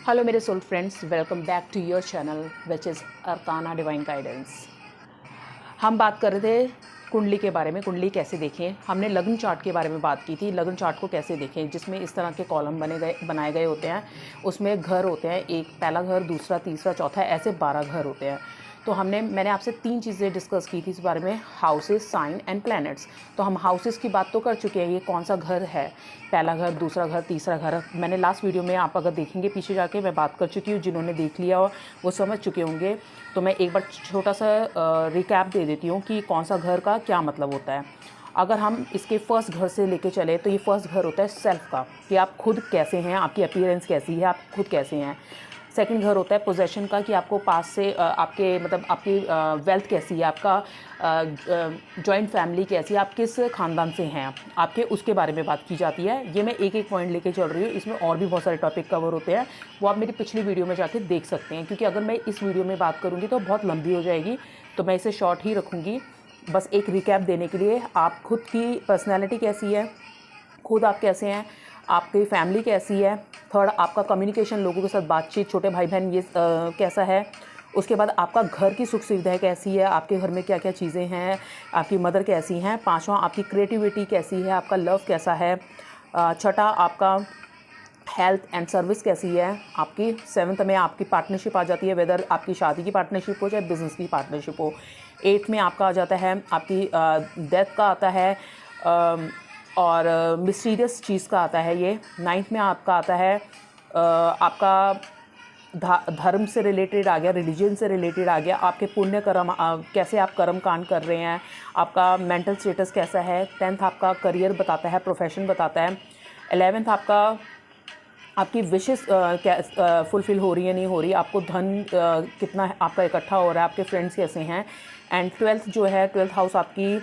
Hello मेरे soul friends, welcome back to your channel which is Arcana Divine Guidance. हम बात कर रहे थे कुंडली के बारे में। कुंडली कैसे देखें, हमने लग्न चार्ट के बारे में बात की थी। लग्न चार्ट को कैसे देखें, जिसमें इस तरह के कॉलम बनाए गए होते हैं। उसमें घर होते हैं, एक पहला घर, दूसरा, तीसरा, चौथा, ऐसे 12 घर होते हैं। तो मैंने आपसे 3 चीज़ें डिस्कस की थी इस बारे में, हाउसेस, साइन एंड प्लैनेट्स। तो हम हाउसेस की बात तो कर चुके हैं, ये कौन सा घर है, पहला घर, दूसरा घर, तीसरा घर। मैंने लास्ट वीडियो में, आप अगर देखेंगे पीछे जाके, मैं बात कर चुकी हूँ। जिन्होंने देख लिया हो वो समझ चुके होंगे। तो मैं एक बार छोटा सा रिकैप दे देती हूँ कि कौन सा घर का क्या मतलब होता है। अगर हम इसके फर्स्ट घर से लेके चले तो ये फर्स्ट घर होता है सेल्फ का, कि आप खुद कैसे हैं, आपकी अपीयरेंस कैसी है, आप खुद कैसे हैं। सेकंड घर होता है पोजेशन का, कि आपको पास से आपके मतलब आपकी वेल्थ कैसी है, आपका जॉइंट फैमिली कैसी है, आप किस ख़ानदान से हैं आपके, उसके बारे में बात की जाती है। ये मैं एक एक पॉइंट लेके चल रही हूँ। इसमें और भी बहुत सारे टॉपिक कवर होते हैं, वो आप मेरी पिछली वीडियो में जाके देख सकते हैं। क्योंकि अगर मैं इस वीडियो में बात करूँगी तो बहुत लंबी हो जाएगी, तो मैं इसे शॉर्ट ही रखूँगी। बस एक रिकैप देने के लिए, आप खुद की पर्सनैलिटी कैसी है, खुद आप कैसे हैं, आपकी फैमिली कैसी है। थर्ड, आपका कम्युनिकेशन, लोगों के साथ बातचीत, छोटे भाई बहन, ये कैसा है। उसके बाद आपका घर की सुख सुविधाएँ कैसी है, आपके घर में क्या क्या चीज़ें हैं, आपकी मदर कैसी हैं। पाँचवां, आपकी क्रिएटिविटी कैसी है, आपका लव कैसा है। छठा, आपका हेल्थ एंड सर्विस कैसी है आपकी। सेवन्थ में आपकी पार्टनरशिप आ जाती है, वेदर आपकी शादी की पार्टनरशिप हो चाहे बिज़नेस की पार्टनरशिप हो। एट्थ में आपका आ जाता है आपकी डेथ का आता है, और मिस्टीरियस चीज़ का आता है ये। नाइन्थ में आपका आता है आपका धर्म से रिलेटेड आ गया, रिलीजन से रिलेटेड आ गया, आपके पुण्य कर्म, कैसे आप कर्म कांड कर रहे हैं, आपका मेंटल स्टेटस कैसा है। टेंथ आपका करियर बताता है, प्रोफेशन बताता है। 11th आपका आपकी विशेस क्या फुलफ़िल हो रही है, नहीं हो रही, आपको धन कितना आपका इकट्ठा हो रहा है, आपके फ्रेंड्स कैसे हैं। एंड 12th जो है, 12th हाउस आपकी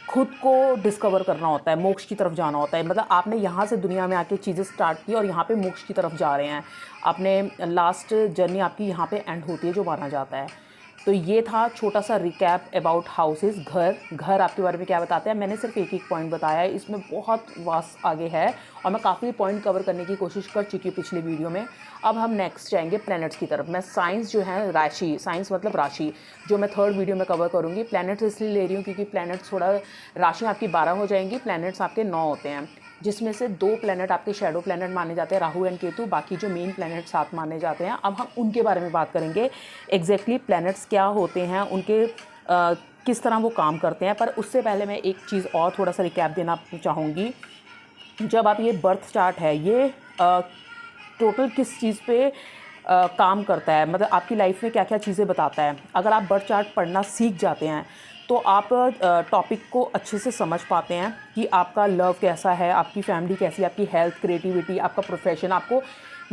खुद को डिस्कवर करना होता है, मोक्ष की तरफ जाना होता है। मतलब आपने यहाँ से दुनिया में आके चीज़ें स्टार्ट की और यहाँ पे मोक्ष की तरफ जा रहे हैं। आपने लास्ट जर्नी आपकी यहाँ पे एंड होती है, जो माना जाता है। तो ये था छोटा सा रिकैप अबाउट हाउसेस, घर आपके बारे में क्या बताते हैं। मैंने सिर्फ एक एक पॉइंट बताया है, इसमें बहुत वास्ट आगे है और मैं काफ़ी पॉइंट कवर करने की कोशिश कर चुकी हूँ पिछली वीडियो में। अब हम नेक्स्ट जाएंगे प्लैनेट्स की तरफ। मैं साइंस जो है, राशि, साइंस मतलब राशि, जो मैं थर्ड वीडियो में कवर करूँगी। प्लैनेट्स इसलिए ले रही हूँ क्योंकि प्लैनेट्स थोड़ा, राशि आपकी 12 हो जाएंगी, प्लैनेट्स आपके 9 होते हैं, जिसमें से 2 प्लैनेट आपके शैडो प्लैनेट माने जाते हैं, राहु एंड केतु। बाकी जो मेन प्लैनेट 7 माने जाते हैं। अब हम उनके बारे में बात करेंगे, एग्जैक्टली प्लैनेट्स क्या होते हैं, उनके किस तरह वो काम करते हैं। पर उससे पहले मैं एक चीज़ और थोड़ा सा रिकैप देना चाहूँगी। जब आप ये बर्थ चार्ट है, ये टोटल किस चीज़ पे काम करता है, मतलब आपकी लाइफ में क्या क्या चीज़ें बताता है। अगर आप बर्थ चार्ट पढ़ना सीख जाते हैं तो आप टॉपिक को अच्छे से समझ पाते हैं कि आपका लव कैसा है, आपकी फैमिली कैसी है, आपकी हेल्थ, क्रिएटिविटी, आपका प्रोफेशन। आपको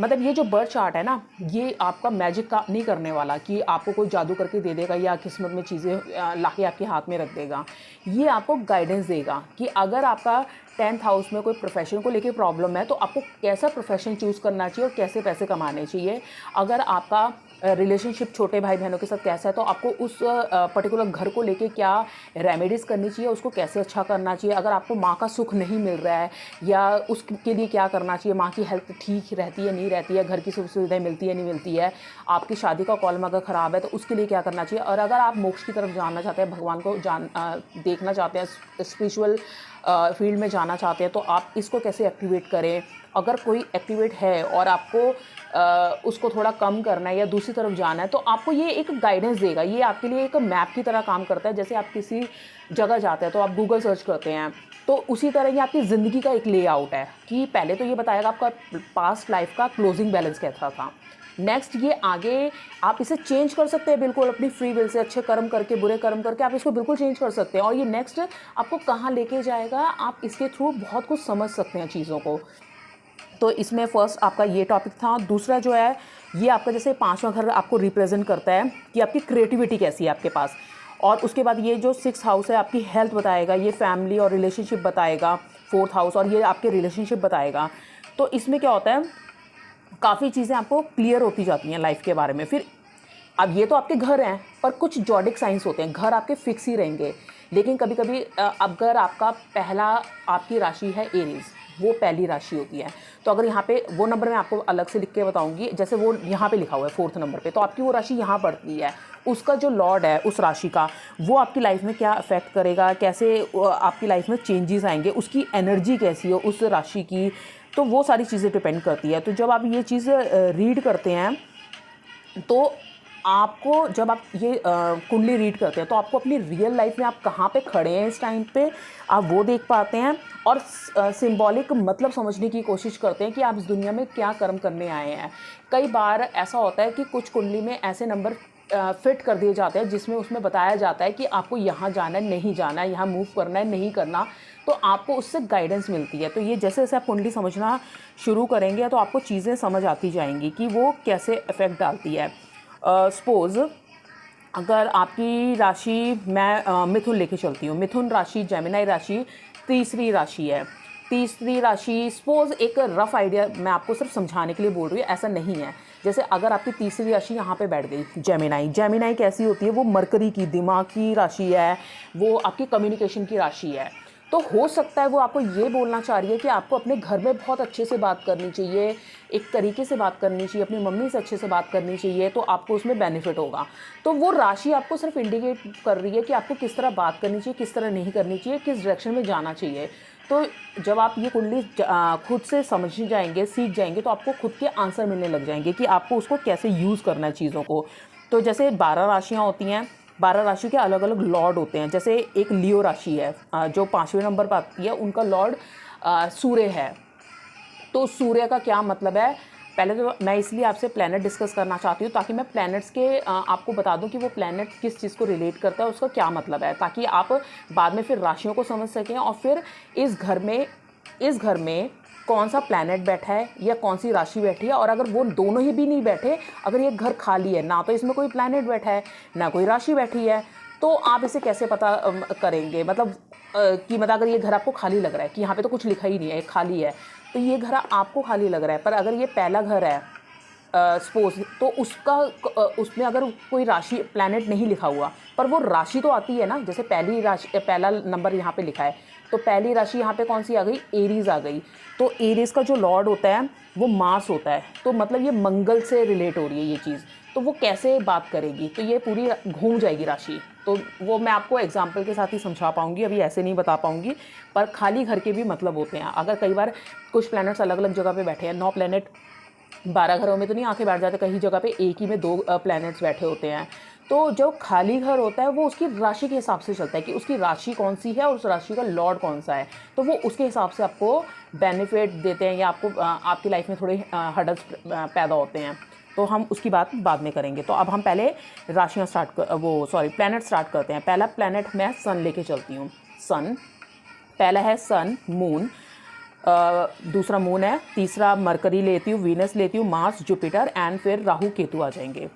मतलब ये जो बर्थ चार्ट है ना, ये आपका मैजिक का नहीं करने वाला कि आपको कोई जादू करके दे देगा या किस्मत में चीज़ें लाके आपके हाथ में रख देगा। ये आपको गाइडेंस देगा कि अगर आपका 10th हाउस में कोई प्रोफेशन को लेके प्रॉब्लम है तो आपको कैसा प्रोफेशन चूज़ करना चाहिए और कैसे पैसे कमाने चाहिए। अगर आपका रिलेशनशिप छोटे भाई बहनों के साथ कैसा है तो आपको उस पर्टिकुलर घर को लेके क्या रेमेडीज़ करनी चाहिए, उसको कैसे अच्छा करना चाहिए। अगर आपको माँ का सुख नहीं मिल रहा है या उसके लिए क्या करना चाहिए, माँ की हेल्थ ठीक रहती है नहीं रहती है, घर की सुख सुविधाएँ मिलती है नहीं मिलती है, आपकी शादी का कॉलम अगर ख़राब है तो उसके लिए क्या करना चाहिए। और अगर आप मोक्ष की तरफ जानना चाहते हैं, भगवान को देखना चाहते हैं, स्पिरिचुअल फील्ड में जाना चाहते हैं, तो आप इसको कैसे एक्टिवेट करें। अगर कोई एक्टिवेट है और आपको उसको थोड़ा कम करना है या दूसरी तरफ जाना है तो आपको ये एक गाइडेंस देगा। ये आपके लिए एक मैप की तरह काम करता है। जैसे आप किसी जगह जाते हैं तो आप गूगल सर्च करते हैं, तो उसी तरह ये आपकी ज़िंदगी का एक लेआउट है कि पहले तो ये बताएगा आपका पास्ट लाइफ का क्लोजिंग बैलेंस कैसा था। नेक्स्ट ये आगे आप इसे चेंज कर सकते हैं बिल्कुल अपनी फ्री विल से, अच्छे कर्म करके, बुरे कर्म करके आप इसको बिल्कुल चेंज कर सकते हैं। और ये नेक्स्ट आपको कहाँ लेके जाएगा, आप इसके थ्रू बहुत कुछ समझ सकते हैं चीज़ों को। तो इसमें फर्स्ट आपका ये टॉपिक था। दूसरा जो है, ये आपका जैसे 5वां घर आपको रिप्रेजेंट करता है कि आपकी क्रिएटिविटी कैसी है आपके पास। और उसके बाद ये जो 6th हाउस है आपकी हेल्थ बताएगा, ये फैमिली और रिलेशनशिप बताएगा। 4th हाउस, और ये आपके रिलेशनशिप बताएगा। तो इसमें क्या होता है, काफ़ी चीज़ें आपको क्लियर होती जाती हैं लाइफ के बारे में। फिर अब ये तो आपके घर हैं, पर कुछ जॉडिक साइंस होते हैं। घर आपके फिक्स ही रहेंगे, लेकिन कभी कभी अगर आपका पहला, आपकी राशि है एरीज, वो पहली राशि होती है। तो अगर यहाँ पे वो नंबर मैं आपको अलग से लिख के बताऊँगी, जैसे वो यहाँ पे लिखा हुआ है 4th नंबर पे, तो आपकी वो राशि यहाँ पड़ती है। उसका जो लॉर्ड है उस राशि का, वो आपकी लाइफ में क्या अफेक्ट करेगा, कैसे आपकी लाइफ में चेंजेस आएंगे, उसकी एनर्जी कैसी है उस राशि की, तो वो सारी चीज़ें डिपेंड करती है। तो जब आप ये चीज़ रीड करते हैं, तो आपको जब आप ये कुंडली रीड करते हैं, तो आपको अपनी रियल लाइफ में आप कहाँ पे खड़े हैं इस टाइम पे, आप वो देख पाते हैं। और सिंबॉलिक मतलब समझने की कोशिश करते हैं कि आप इस दुनिया में क्या कर्म करने आए हैं। कई बार ऐसा होता है कि कुछ कुंडली में ऐसे नंबर फिट कर दिए जाते हैं जिसमें उसमें बताया जाता है कि आपको यहाँ जाना है, नहीं जाना है, यहाँ मूव करना है, नहीं करना, तो आपको उससे गाइडेंस मिलती है। तो ये जैसे जैसे आप कुंडली समझना शुरू करेंगे, तो आपको चीज़ें समझ आती जाएंगी कि वो कैसे इफ़ेक्ट डालती है। सपोज़ अगर आपकी राशि, मैं मिथुन लेके चलती हूँ, मिथुन राशि, जेमिनी राशि तीसरी राशि है। तीसरी राशि, सपोज़ एक रफ़ आइडिया मैं आपको सिर्फ समझाने के लिए बोल रही हूँ, ऐसा नहीं है। जैसे अगर आपकी तीसरी राशि यहाँ पे बैठ गई, जेमिनी, जेमिनी कैसी होती है, वो मरकरी की, दिमाग की राशि है, वो आपकी कम्युनिकेशन की राशि है। तो हो सकता है वो आपको ये बोलना चाह रही है कि आपको अपने घर में बहुत अच्छे से बात करनी चाहिए, एक तरीके से बात करनी चाहिए, अपनी मम्मी से अच्छे से बात करनी चाहिए, तो आपको उसमें बेनिफिट होगा। तो वो राशि आपको सिर्फ इंडिकेट कर रही है कि आपको किस तरह बात करनी चाहिए, किस तरह नहीं करनी चाहिए, किस डायरेक्शन में जाना चाहिए। तो जब आप ये कुंडली खुद से समझ जाएंगे, सीख जाएंगे, तो आपको खुद के आंसर मिलने लग जाएंगे कि आपको उसको कैसे यूज़ करना है चीज़ों को। तो जैसे 12 राशियाँ होती हैं, 12 राशि के अलग अलग लॉर्ड होते हैं। जैसे एक लियो राशि है, जो 5वें नंबर पर आती है, उनका लॉर्ड सूर्य है। तो सूर्य का क्या मतलब है, पहले तो मैं इसलिए आपसे प्लैनेट डिस्कस करना चाहती हूँ ताकि मैं प्लैनेट्स के आपको बता दूँ कि वो प्लैनेट किस चीज़ को रिलेट करता है, उसका क्या मतलब है, ताकि आप बाद में फिर राशियों को समझ सकें, और फिर इस घर में कौन सा प्लैनेट बैठा है या कौन सी राशि बैठी है। और अगर वो दोनों ही भी नहीं बैठे, अगर ये घर खाली है, ना तो इसमें कोई प्लैनेट बैठा है, ना कोई राशि बैठी है, तो आप इसे कैसे पता करेंगे, मतलब कि मतलब अगर ये घर आपको खाली लग रहा है कि यहाँ पे तो कुछ लिखा ही नहीं है, खाली है, तो ये घर आपको खाली लग रहा है। पर अगर ये पहला घर है सपोज, तो उसमें अगर कोई राशि, प्लैनेट नहीं लिखा हुआ, पर वो राशि तो आती है ना। जैसे पहली राशि, पहला नंबर यहाँ पे लिखा है, तो पहली राशि यहाँ पे कौन सी आ गई, एरीज आ गई। तो एरीज का जो लॉर्ड होता है वो मार्स होता है, तो मतलब ये मंगल से रिलेट हो रही है ये चीज़। तो वो कैसे बात करेगी, तो ये पूरी घूम जाएगी राशि। तो वो मैं आपको एग्जाम्पल के साथ ही समझा पाऊंगी, अभी ऐसे नहीं बता पाऊंगी। पर खाली घर के भी मतलब होते हैं। अगर कई बार कुछ प्लैनेट्स अलग अलग जगह पे बैठे हैं, 9 प्लैनेट 12 घरों में तो नहीं आके बैठ जाते, कहीं जगह पे एक ही में 2 प्लैनेट्स बैठे होते हैं। तो जो खाली घर होता है वो उसकी राशि के हिसाब से चलता है कि उसकी राशि कौन सी है और उस राशि का लॉर्ड कौन सा है, तो वो उसके हिसाब से आपको बेनिफिट देते हैं या आपको आपकी लाइफ में थोड़े हर्डल्स पैदा होते हैं। तो हम उसकी बात बाद में करेंगे। तो अब हम पहले राशियाँ प्लैनेट स्टार्ट करते हैं। पहला प्लैनेट मैं सन लेके चलती हूँ। सन पहला है, सन, मून, दूसरा मून है, तीसरा मरकरी लेती हूँ, वीनस लेती हूँ, मार्स, जुपिटर एंड फिर राहु केतु आ जाएंगे।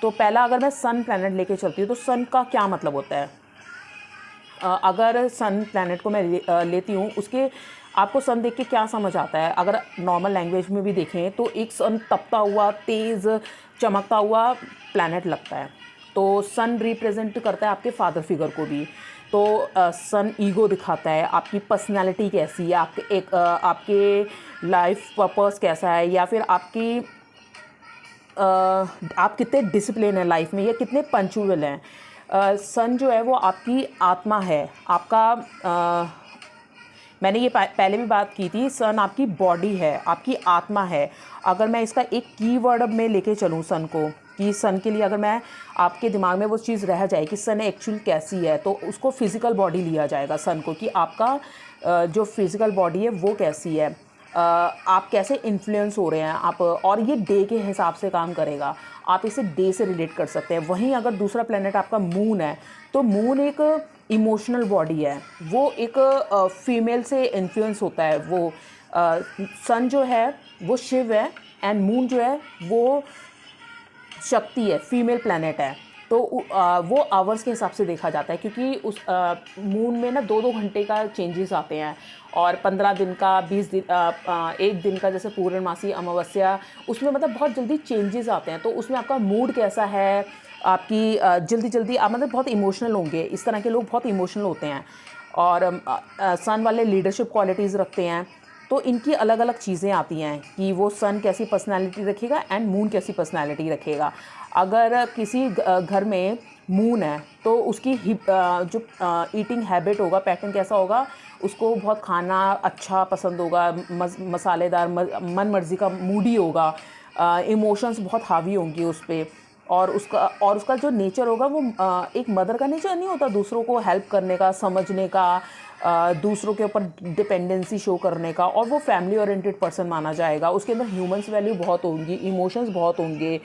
तो पहला अगर मैं सन प्लैनेट लेके चलती हूँ, तो सन का क्या मतलब होता है। अगर सन प्लैनेट को मैं लेती हूँ, उसके आपको सन देख के क्या समझ आता है। अगर नॉर्मल लैंग्वेज में भी देखें तो एक सन तपता हुआ, तेज़ चमकता हुआ प्लैनेट लगता है। तो सन रिप्रेजेंट करता है आपके फादर फिगर को भी। तो सन ईगो दिखाता है, आपकी पर्सनालिटी कैसी है, आपके लाइफ पर्पस कैसा है, या फिर आप कितने डिसिप्लिन है लाइफ में, या कितने पंचुअल हैं। सन जो है वो आपकी आत्मा है, आपका मैंने ये पहले भी बात की थी, सन आपकी बॉडी है, आपकी आत्मा है। अगर मैं इसका एक कीवर्ड में लेके चलूँ सन को, कि सन के लिए अगर मैं आपके दिमाग में वो चीज़ रह जाए कि सन एक्चुअल कैसी है, तो उसको फिज़िकल बॉडी लिया जाएगा सन को, कि आपका जो फिज़िकल बॉडी है वो कैसी है, आप कैसे इन्फ्लुएंस हो रहे हैं आप, और ये डे के हिसाब से काम करेगा। आप इसे डे से रिलेट कर सकते हैं। वहीं अगर दूसरा प्लेनेट आपका मून है, तो मून एक इमोशनल बॉडी है, वो एक फीमेल से इन्फ्लुएंस होता है। वो सन जो है वो शिव है, एंड मून जो है वो शक्ति है, फीमेल प्लैनेट है। तो वो आवर्स के हिसाब से देखा जाता है, क्योंकि उस मून में ना 2-2 घंटे का चेंजेस आते हैं, और 15 दिन का, 20 दिन, 1 दिन का, जैसे पूर्णमासी, अमावस्या, उसमें मतलब बहुत जल्दी चेंजेस आते हैं। तो उसमें आपका मूड कैसा है, आपकी जल्दी आप मतलब बहुत इमोशनल होंगे। इस तरह के लोग बहुत इमोशनल होते हैं, और सन वाले लीडरशिप क्वालिटीज़ रखते हैं। तो इनकी अलग अलग चीज़ें आती हैं कि वो सन कैसी पर्सनालिटी रखेगा एंड मून कैसी पर्सनालिटी रखेगा। अगर किसी घर में मून है तो उसकी जो ईटिंग हैबिट होगा, पैटर्न कैसा होगा, उसको बहुत खाना अच्छा पसंद होगा, मसालेदार, मन मर्जी का मूडी होगा, इमोशंस बहुत हावी होंगी उस पर। और उसका जो नेचर होगा वो एक मदर का नेचर नहीं होता, दूसरों को हेल्प करने का, समझने का, दूसरों के ऊपर डिपेंडेंसी शो करने का, और वो फैमिली ओरिएंटेड पर्सन माना जाएगा। उसके अंदर ह्यूमंस वैल्यू बहुत होंगी, इमोशंस बहुत होंगे,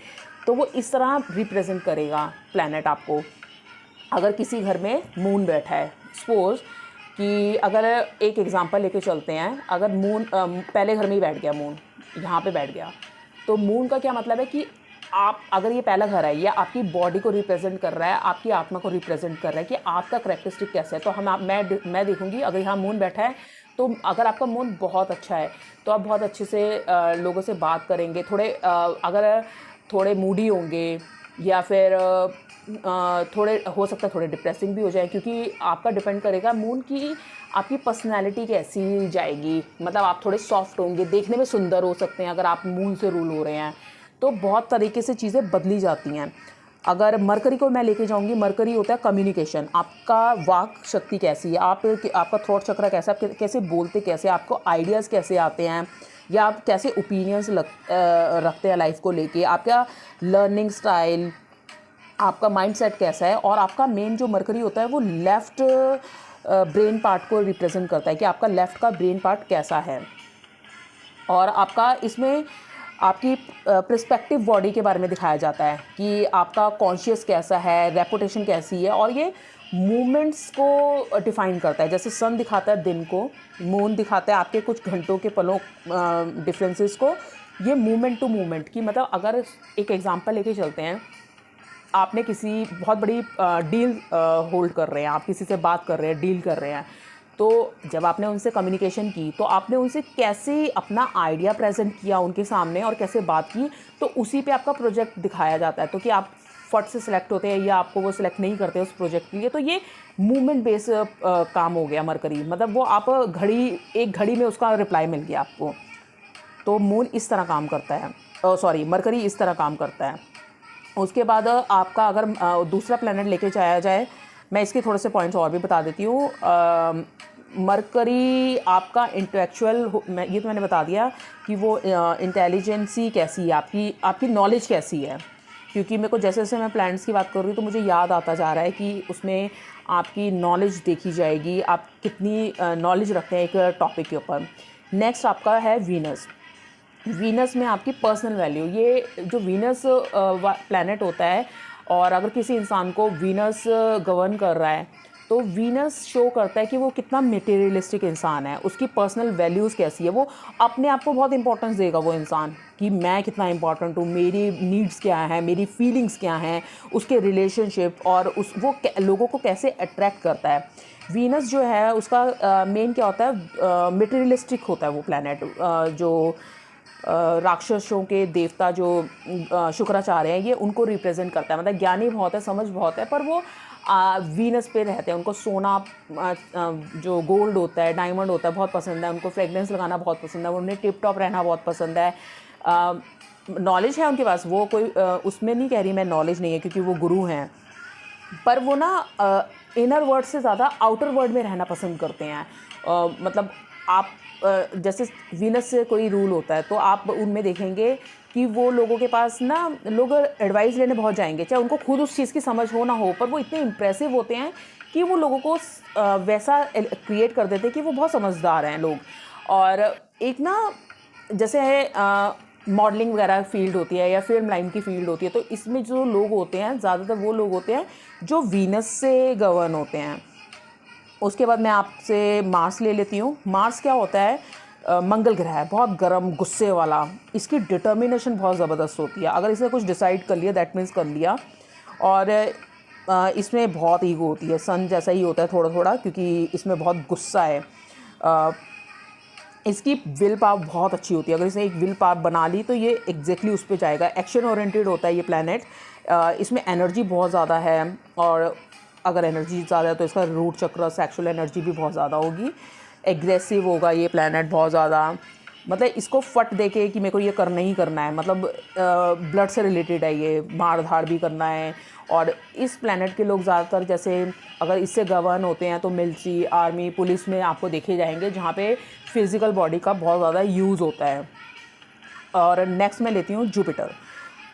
तो वो इस तरह रिप्रेजेंट करेगा प्लैनेट आपको। अगर किसी घर में मून बैठा है, सपोज कि अगर एक एग्जांपल लेके चलते हैं, अगर मून पहले घर में ही बैठ गया, मून यहाँ पे बैठ गया, तो मून का क्या मतलब है कि आप, अगर ये पहला घर है, ये आपकी बॉडी को रिप्रेजेंट कर रहा है, आपकी आत्मा को रिप्रेजेंट कर रहा है कि आपका करैक्टरिस्टिक कैसा है। तो मैं देखूंगी अगर यहाँ मून बैठा है, तो अगर आपका मून बहुत अच्छा है तो आप बहुत अच्छे से लोगों से बात करेंगे। अगर थोड़े मूडी होंगे या फिर थोड़े, हो सकता है थोड़े डिप्रेसिंग भी हो जाए, क्योंकि आपका डिपेंड करेगा मून की आपकी पर्सनैलिटी कैसी जाएगी। मतलब आप थोड़े सॉफ्ट होंगे, देखने में सुंदर हो सकते हैं अगर आप मून से रूल हो रहे हैं, तो बहुत तरीके से चीज़ें बदली जाती हैं। अगर मरकरी को मैं लेके जाऊंगी, मरकरी होता है कम्युनिकेशन, आपका वाक शक्ति कैसी है, आपका थ्रोट चक्र कैसा, आप कैसे बोलते, कैसे आपको आइडियाज़ कैसे आते हैं, या आप कैसे ओपिनियंस रखते हैं लाइफ को लेके, आपका लर्निंग स्टाइल, आपका माइंडसेट कैसा है। और आपका मेन जो मरकरी होता है वो लेफ़्ट ब्रेन पार्ट को रिप्रेजेंट करता है कि आपका लेफ़्ट का ब्रेन पार्ट कैसा है। और आपका इसमें आपकी पर्सपेक्टिव बॉडी के बारे में दिखाया जाता है कि आपका कॉन्शियस कैसा है, रेपुटेशन कैसी है, और ये मूवमेंट्स को डिफ़ाइन करता है। जैसे सन दिखाता है दिन को, मून दिखाता है आपके कुछ घंटों के पलों डिफरेंसेस को। ये मूवमेंट टू मूवमेंट की, मतलब अगर एक एग्जांपल लेके चलते हैं, आपने किसी बहुत बड़ी डील होल्ड कर रहे हैं, आप किसी से बात कर रहे हैं, डील कर रहे हैं, तो जब आपने उनसे कम्युनिकेशन की तो आपने उनसे कैसे अपना आइडिया प्रेजेंट किया उनके सामने और कैसे बात की, तो उसी पे आपका प्रोजेक्ट दिखाया जाता है। तो कि आप फट से सिलेक्ट होते हैं या आपको वो सिलेक्ट नहीं करते उस प्रोजेक्ट के लिए, तो ये मूवमेंट बेस काम हो गया मरकरी। मतलब वो आप एक घड़ी में उसका रिप्लाई मिल गया आपको। तो मून इस तरह काम करता है, मरकरी इस तरह काम करता है। उसके बाद आपका अगर दूसरा प्लैनेट लेके जाया जाए, मैं इसके थोड़े से पॉइंट्स और भी बता देती हूँ। मरकरी आपका इंटेलेक्चुअल, ये तो मैंने बता दिया कि वो इंटेलिजेंसी कैसी है, आपकी नॉलेज कैसी है। क्योंकि मेरे को जैसे जैसे मैं प्लैनेट्स की बात कर रही हूँ तो मुझे याद आता जा रहा है कि उसमें आपकी नॉलेज देखी जाएगी, आप कितनी नॉलेज रखते हैं एक टॉपिक के ऊपर। नेक्स्ट आपका है वीनस। वीनस में आपकी पर्सनल वैल्यू, ये जो वीनस प्लैनेट होता है, और अगर किसी इंसान को वीनस गवर्न कर रहा है तो वीनस शो करता है कि वो कितना मटेरियलिस्टिक इंसान है, उसकी पर्सनल वैल्यूज़ कैसी है, वो अपने आप को बहुत इंपॉर्टेंस देगा वो इंसान कि मैं कितना इंपॉर्टेंट हूँ, मेरी नीड्स क्या हैं, मेरी फीलिंग्स क्या हैं, उसके रिलेशनशिप, और वो लोगों को कैसे अट्रैक्ट करता है। वीनस जो है उसका मेन क्या होता है, मटेरियलिस्टिक होता है वो प्लैनेट। जो राक्षसों के देवता जो शुक्राचार्य हैं, ये उनको रिप्रेजेंट करता है। मतलब ज्ञानी बहुत है, समझ बहुत है, पर वो वीनस पे रहते हैं। उनको सोना, जो गोल्ड होता है, डायमंड होता है, बहुत पसंद है। उनको फ्रेगनेंस लगाना बहुत पसंद है, उन्हें टिप टॉप रहना बहुत पसंद है। नॉलेज है उनके पास, वो कोई उसमें नहीं कह रही मैं नॉलेज नहीं है, क्योंकि वो गुरु हैं, पर वो ना इनर वर्ल्ड से ज़्यादा आउटर वर्ल्ड में रहना पसंद करते हैं। मतलब आप जैसे वीनस से कोई रूल होता है तो आप उनमें देखेंगे कि वो लोगों के पास ना, लोग एडवाइस लेने बहुत जाएंगे, चाहे उनको खुद उस चीज़ की समझ हो ना हो, पर वो इतने इम्प्रेसिव होते हैं कि वो लोगों को वैसा क्रिएट कर देते हैं कि वो बहुत समझदार हैं लोग। और एक ना जैसे है मॉडलिंग वगैरह फील्ड होती है या फिल्म लाइन की फील्ड होती है, तो इसमें जो लोग होते हैं ज़्यादातर वो लोग होते हैं जो वीनस से गवर्न होते हैं। उसके बाद मैं आपसे मार्स ले लेती हूँ। मार्स क्या होता है, मंगल ग्रह है, बहुत गर्म, गुस्से वाला। इसकी डिटर्मिनेशन बहुत ज़बरदस्त होती है। अगर इसने कुछ डिसाइड कर लिया, दैट मीन्स कर लिया। और इसमें बहुत ईगो होती है, सन जैसा ही होता है थोड़ा थोड़ा, क्योंकि इसमें बहुत गुस्सा है। इसकी विल पावर बहुत अच्छी होती है। अगर इसने एक विल पावर बना ली तो ये एग्जैक्टली उस पर जाएगा। एक्शन ओरिएंटेड होता है ये प्लैनेट। इसमें एनर्जी बहुत ज़्यादा है, और अगर एनर्जी ज़्यादा है तो इसका रूट चक्र, सेक्सुअल एनर्जी भी बहुत ज़्यादा होगी। एग्रेसिव होगा ये प्लैनेट बहुत ज़्यादा, मतलब इसको फट दे के कि मेरे को ये करना ही करना है, मतलब ब्लड से रिलेटेड है ये, मार धाड़ भी करना है। और इस प्लैनेट के लोग ज़्यादातर जैसे अगर इससे गवर्न होते हैं तो मिलिट्री, आर्मी, पुलिस में आपको देखे जाएंगे, जहाँ पे फिज़िकल बॉडी का बहुत ज़्यादा यूज़ होता है। और नेक्स्ट मैं लेती हूँ जुपिटर।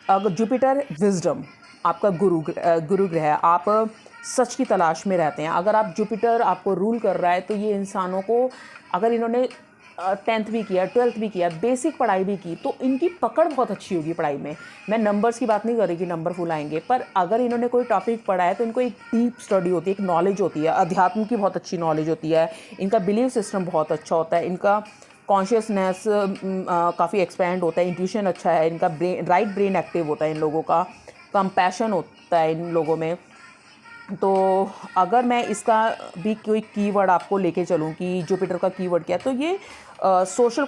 अगर जुपिटर विजडम, आपका गुरु ग्रह, आप सच की तलाश में रहते हैं। अगर आप जुपिटर आपको रूल कर रहा है तो ये इंसानों को, अगर इन्होंने 10th भी किया, 12th भी किया, बेसिक पढ़ाई भी की, तो इनकी पकड़ बहुत अच्छी होगी पढ़ाई में। मैं नंबर्स की बात नहीं कर रही कि नंबर फुल आएंगे, पर अगर इन्होंने कोई टॉपिक पढ़ा है तो इनको एक डीप स्टडी होती है, एक नॉलेज होती है, अध्यात्म की बहुत अच्छी नॉलेज होती है, इनका बिलीव सिस्टम बहुत अच्छा होता है, इनका कॉन्शियसनेस काफ़ी एक्सपैंड होता है, इंट्यूशन अच्छा है, इनका राइट ब्रेन एक्टिव होता है इन लोगों का, कंपैशन होता है इन लोगों में। तो अगर मैं इसका भी कोई कीवर्ड आपको लेके चलूँ कि जुपिटर का कीवर्ड क्या है, तो ये सोशल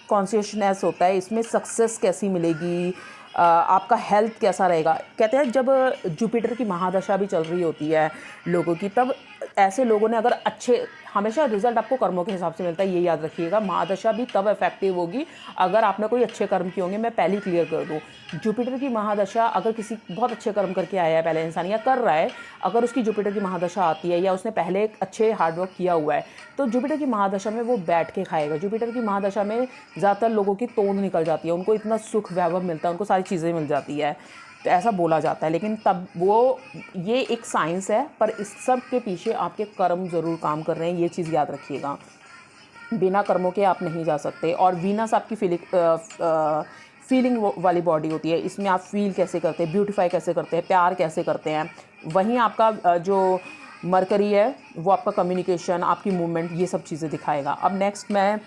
कॉन्शियसनेस होता है। इसमें सक्सेस कैसी मिलेगी, आपका हेल्थ कैसा रहेगा। कहते हैं जब जुपिटर की महादशा भी चल रही होती है लोगों की, तब ऐसे लोगों ने अगर अच्छे, हमेशा रिजल्ट आपको कर्मों के हिसाब से मिलता है, ये याद रखिएगा। महादशा भी तब इफेक्टिव होगी अगर आपने कोई अच्छे कर्म किए होंगे। मैं पहले ही क्लियर कर दूँ, जुपिटर की महादशा अगर किसी बहुत अच्छे कर्म करके आया है पहले इंसान, या कर रहा है, अगर उसकी जुपिटर की महादशा आती है या उसने पहले एक अच्छे हार्डवर्क किया हुआ है, तो जुपिटर की महादशा में वो बैठ के खाएगा। जुपिटर की महादशा में ज़्यादातर लोगों की तोंद निकल जाती है, उनको इतना सुख वैभव मिलता है, उनको सारी चीज़ें मिल जाती है, तो ऐसा बोला जाता है। लेकिन तब वो, ये एक साइंस है, पर इस सब के पीछे आपके कर्म ज़रूर काम कर रहे हैं, ये चीज़ याद रखिएगा। बिना कर्मों के आप नहीं जा सकते। और वीनस आपकी फीलिंग वाली बॉडी होती है, इसमें आप फील कैसे करते हैं, ब्यूटीफाई कैसे करते हैं, प्यार कैसे करते हैं। वहीं आपका जो मरकरी है वो आपका कम्युनिकेशन, आपकी मूवमेंट, ये सब चीज़ें दिखाएगा। अब नेक्स्ट मैं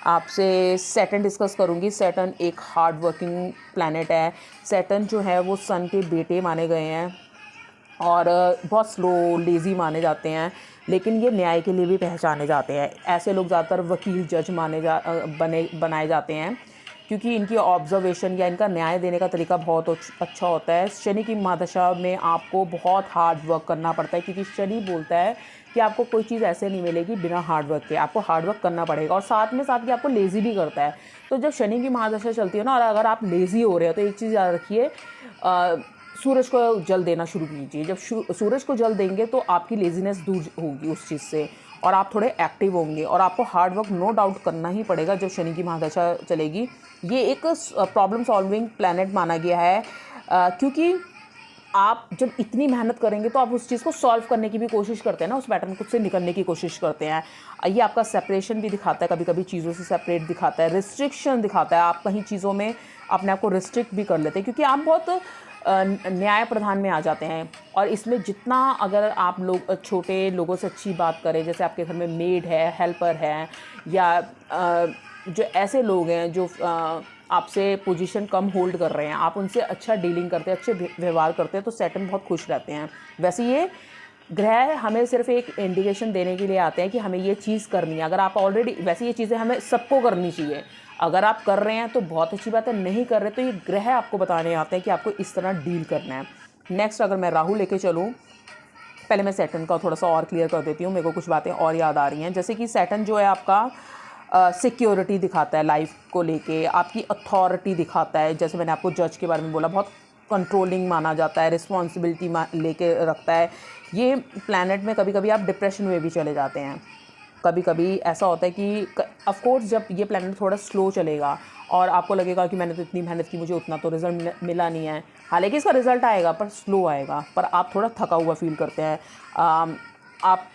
आपसे सैटर्न डिस्कस करूंगी। सैटर्न एक हार्ड वर्किंग प्लैनेट है। सैटर्न जो है वो सन के बेटे माने गए हैं और बहुत स्लो, लेज़ी माने जाते हैं, लेकिन ये न्याय के लिए भी पहचाने जाते हैं। ऐसे लोग ज़्यादातर वकील, जज बनाए जाते हैं, क्योंकि इनकी ऑब्जर्वेशन या इनका न्याय देने का तरीका बहुत अच्छा होता है। शनि की महादशा में आपको बहुत हार्ड वर्क करना पड़ता है, क्योंकि शनि बोलता है कि आपको कोई चीज़ ऐसे नहीं मिलेगी बिना हार्ड वर्क के, आपको हार्ड वर्क करना पड़ेगा। और साथ में साथ कि आपको लेज़ी भी करता है। तो जब शनि की महादशा चलती है ना, और अगर आप लेज़ी हो रहे हो, तो एक चीज़ याद रखिए, सूरज को जल देना शुरू कीजिए। जब सूरज को जल देंगे तो आपकी लेज़ीनेस दूर होगी उस चीज़ से, और आप थोड़े एक्टिव होंगे, और आपको हार्ड वर्क नो डाउट करना ही पड़ेगा जब शनि की महादशा चलेगी। ये एक प्रॉब्लम सॉल्विंग प्लैनेट माना गया है, क्योंकि आप जब इतनी मेहनत करेंगे तो आप उस चीज़ को सॉल्व करने की भी कोशिश करते हैं ना, उस पैटर्न को से निकलने की कोशिश करते हैं। ये आपका सेपरेशन भी दिखाता है, कभी कभी चीज़ों से सेपरेट दिखाता है, रिस्ट्रिक्शन दिखाता है, आप कहीं चीज़ों में अपने आप को रिस्ट्रिक्ट भी कर लेते हैं, क्योंकि आप बहुत न्याय प्रधान में आ जाते हैं। और इसमें जितना अगर आप लोग छोटे लोगों से अच्छी बात करें, जैसे आपके घर में मेड है, हेल्पर है, या जो ऐसे लोग हैं जो आपसे पोजीशन कम होल्ड कर रहे हैं, आप उनसे अच्छा डीलिंग करते हैं, अच्छे व्यवहार करते हैं, तो सैटर्न बहुत खुश रहते हैं। वैसे ये ग्रह हमें सिर्फ एक इंडिकेशन देने के लिए आते हैं कि हमें ये चीज़ करनी है। अगर आप ऑलरेडी, वैसे ये चीज़ें हमें सबको करनी चाहिए, अगर आप कर रहे हैं तो बहुत अच्छी बात है, नहीं कर रहे तो ये ग्रह आपको बताने आते हैं कि आपको इस तरह डील करना है। नेक्स्ट अगर मैं राहु लेके चलूँ, पहले मैं सैटर्न का थोड़ा सा और क्लियर कर देती हूँ, मेरे को कुछ बातें और याद आ रही हैं। जैसे कि सैटर्न जो है आपका सिक्योरिटी दिखाता है लाइफ को लेके, आपकी अथॉरिटी दिखाता है। जैसे मैंने आपको जज के बारे में बोला, बहुत कंट्रोलिंग माना जाता है, रिस्पॉन्सिबिलिटी लेके रखता है। ये प्लैनेट में कभी कभी आप डिप्रेशन में भी चले जाते हैं। कभी कभी ऐसा होता है कि ऑफ कोर्स जब ये प्लैनेट थोड़ा स्लो चलेगा और आपको लगेगा कि मैंने तो इतनी मेहनत की, मुझे उतना तो रिजल्ट मिला नहीं है, हालांकि इसका रिजल्ट आएगा पर स्लो आएगा, पर आप थोड़ा थका हुआ फील करते हैं। आप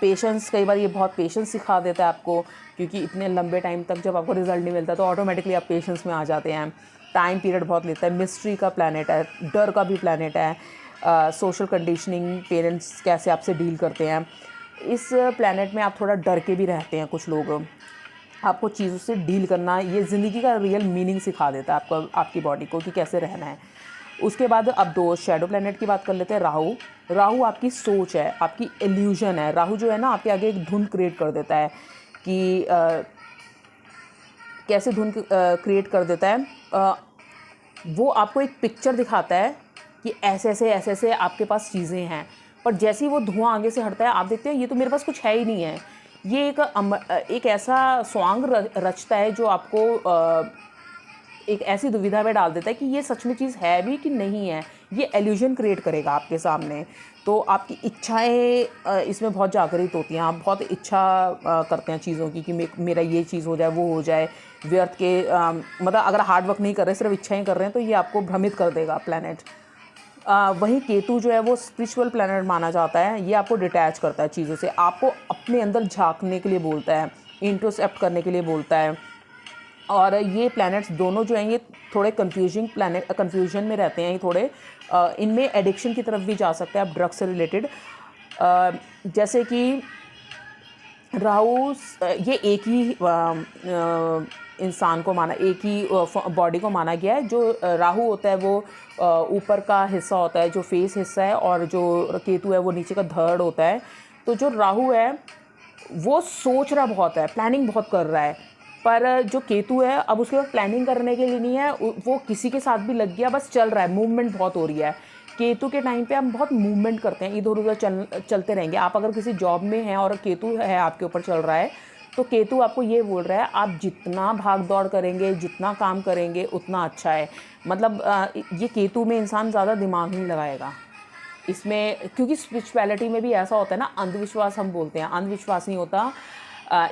पेशेंस, कई बार ये बहुत पेशेंस सिखा देता है आपको, क्योंकि इतने लंबे टाइम तक जब आपको रिजल्ट नहीं मिलता तो ऑटोमेटिकली आप पेशेंस में आ जाते हैं। टाइम पीरियड बहुत लेता है। मिस्ट्री का प्लैनेट है, डर का भी प्लैनेट है, सोशल कंडीशनिंग, पेरेंट्स कैसे आपसे डील करते हैं। इस प्लैनेट में आप थोड़ा डर के भी रहते हैं। कुछ लोग, आपको चीज़ों से डील करना, ये ज़िंदगी का रियल मीनिंग सिखा देता है आपको, आपकी बॉडी को, कि कैसे रहना है। उसके बाद अब दो शैडो प्लैनेट की बात कर लेते हैं। राहु, राहु आपकी सोच है, आपकी इल्यूजन है। राहु जो है ना, आपके आगे एक धुंध क्रिएट कर देता है कि कैसे धुंध क्रिएट कर देता है, वो आपको एक पिक्चर दिखाता है कि ऐसे ऐसे आपके पास चीज़ें हैं, पर जैसे ही वो धुआं आगे से हटता है, आप देखते हैं ये तो मेरे पास कुछ है ही नहीं है, ये एक ऐसा सॉन्ग रचता है जो आपको एक ऐसी दुविधा में डाल देता है कि ये सच में चीज़ है भी कि नहीं है। ये एल्यूजन क्रिएट करेगा आपके सामने। तो आपकी इच्छाएं इसमें बहुत जागृत होती हैं। आप बहुत इच्छा करते हैं चीज़ों की कि मेरा ये चीज़ हो जाए, वो हो जाए। व्यर्थ के मतलब अगर हार्ड वर्क नहीं कर रहे, सिर्फ इच्छाएं कर रहे हैं, तो ये आपको भ्रमित कर देगा प्लैनेट। वहीं केतु जो है वो स्पिरिचुअल प्लैनेट माना जाता है। ये आपको डिटैच करता है चीज़ों से, आपको अपने अंदर झांकने के लिए बोलता है, इंट्रोस्पेक्ट करने के लिए बोलता है। और ये प्लैनेट्स दोनों जो हैं ये थोड़े कन्फ्यूजन में रहते हैं। ये थोड़े इनमें एडिक्शन की तरफ भी जा सकते हैं आप, ड्रग्स से रिलेटेड। जैसे कि राहु, ये एक ही इंसान को माना, एक ही बॉडी को माना गया है। जो राहु होता है वो ऊपर का हिस्सा होता है, जो फेस हिस्सा है, और जो केतु है वो नीचे का धड़ होता है। तो जो राहु है वो सोच रहा बहुत है, प्लानिंग बहुत कर रहा है, पर जो केतु है अब उसके बाद प्लानिंग करने के लिए नहीं है, वो किसी के साथ भी लग गया, बस चल रहा है, मूवमेंट बहुत हो रही है। केतु के टाइम पे हम बहुत मूवमेंट करते हैं, इधर उधर चलते रहेंगे। आप अगर किसी जॉब में हैं और केतु है आपके ऊपर चल रहा है, तो केतु आपको ये बोल रहा है आप जितना भाग दौड़ करेंगे, जितना काम करेंगे, उतना अच्छा है। मतलब ये केतु में इंसान ज़्यादा दिमाग नहीं लगाएगा इसमें, क्योंकि स्पिरिचुअलिटी में भी ऐसा होता है ना, अंधविश्वास हम बोलते हैं, अंधविश्वास नहीं होता,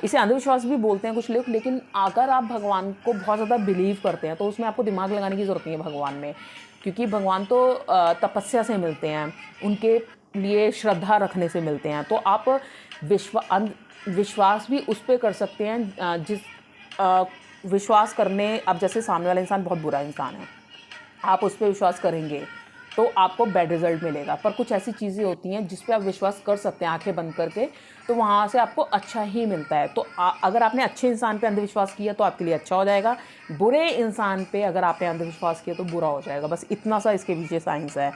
इसे अंधविश्वास भी बोलते हैं कुछ लोग। लेकिन अगर आप भगवान को बहुत ज़्यादा बिलीव करते हैं तो उसमें आपको दिमाग लगाने की ज़रूरत नहीं है भगवान में, क्योंकि भगवान तो तपस्या से मिलते हैं, उनके लिए श्रद्धा रखने से मिलते हैं। तो आप विश्वास भी उस पर कर सकते हैं जिस विश्वास करने, अब जैसे सामने वाला इंसान बहुत बुरा इंसान है, आप उस पर विश्वास करेंगे तो आपको बैड रिजल्ट मिलेगा। पर कुछ ऐसी चीज़ें होती हैं जिस पे आप विश्वास कर सकते हैं आंखें बंद करके, तो वहाँ से आपको अच्छा ही मिलता है। तो अगर आपने अच्छे इंसान पे अंधविश्वास किया तो आपके लिए अच्छा हो जाएगा, बुरे इंसान पे अगर आपने अंधविश्वास किया तो बुरा हो जाएगा। बस इतना सा इसके पीछे साइंस है।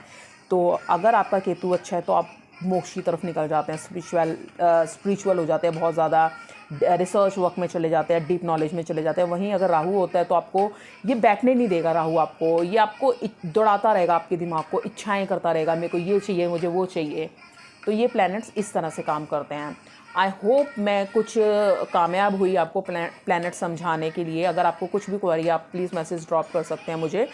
तो अगर आपका केतु अच्छा है तो आप मोक्ष की तरफ निकल जाते हैं, स्पिरिचुअल हो जाते हैं, बहुत ज़्यादा रिसर्च वर्क में चले जाते हैं, डीप नॉलेज में चले जाते हैं। वहीं अगर राहु होता है तो आपको ये बैठने नहीं देगा, राहु आपको, ये आपको दौड़ाता रहेगा, आपके दिमाग को इच्छाएं करता रहेगा, मेरे को ये चाहिए, मुझे वो चाहिए। तो ये प्लैनेट्स इस तरह से काम करते हैं। आई होप मैं कुछ कामयाब हुई आपको प्लैनेट समझाने के लिए। अगर आपको कुछ भी क्वेरी आप प्लीज़ मैसेज ड्रॉप कर सकते हैं मुझे।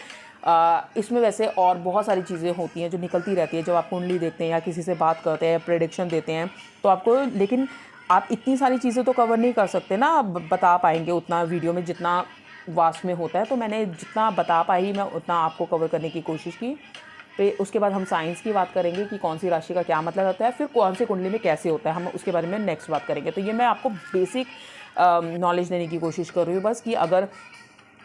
इसमें वैसे और बहुत सारी चीज़ें होती हैं जो निकलती रहती है जब आप कुंडली देखते हैं या किसी से बात करते हैं, प्रेडिक्शन देते हैं तो आपको, लेकिन आप इतनी सारी चीज़ें तो कवर नहीं कर सकते ना, बता पाएंगे उतना वीडियो में जितना वास्ट में होता है। तो मैंने जितना बता पाई मैं उतना आपको कवर करने की कोशिश की। फिर उसके बाद हम साइंस की बात करेंगे कि कौन सी राशि का क्या मतलब होता है, फिर कौन सी कुंडली में कैसे होता है, हम उसके बारे में नेक्स्ट बात करेंगे। तो ये मैं आपको बेसिक नॉलेज देने की कोशिश कर रही हूँ बस, कि अगर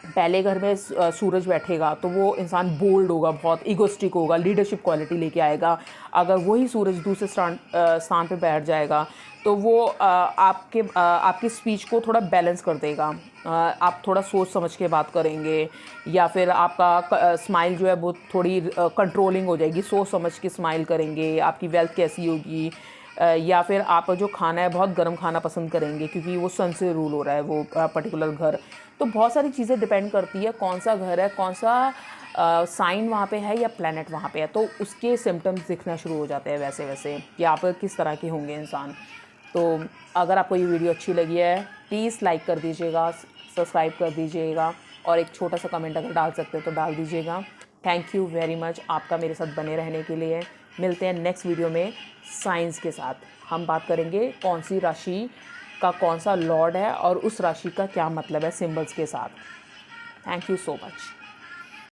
पहले घर में सूरज बैठेगा तो वो इंसान बोल्ड होगा, बहुत ईगोस्टिक होगा, लीडरशिप क्वालिटी लेके आएगा। अगर वही सूरज दूसरे स्थान पे बैठ जाएगा तो वो आपकी स्पीच को थोड़ा बैलेंस कर देगा। आप थोड़ा सोच समझ के बात करेंगे, या फिर आपका स्माइल जो है वो थोड़ी कंट्रोलिंग हो जाएगी, सोच समझ के स्माइल करेंगे। आपकी वेल्थ कैसी होगी, या फिर आप जो खाना है बहुत गर्म खाना पसंद करेंगे क्योंकि वो सन से रूल हो रहा है वो पर्टिकुलर घर। तो बहुत सारी चीज़ें डिपेंड करती है कौन सा घर है, कौन सा साइन वहाँ पे है या प्लैनेट वहाँ पे है, तो उसके सिम्टम्स दिखना शुरू हो जाते हैं वैसे वैसे कि आप किस तरह के होंगे इंसान। तो अगर आपको ये वीडियो अच्छी लगी है प्लीज़ लाइक कर दीजिएगा, सब्सक्राइब कर दीजिएगा, और एक छोटा सा कमेंट अगर डाल सकते हो तो डाल दीजिएगा। थैंक यू वेरी मच आपका मेरे साथ बने रहने के लिए। मिलते हैं नेक्स्ट वीडियो में साइंस के साथ। हम बात करेंगे कौन सी राशि का कौन सा लॉर्ड है और उस राशि का क्या मतलब है सिंबल्स के साथ। Thank you so much.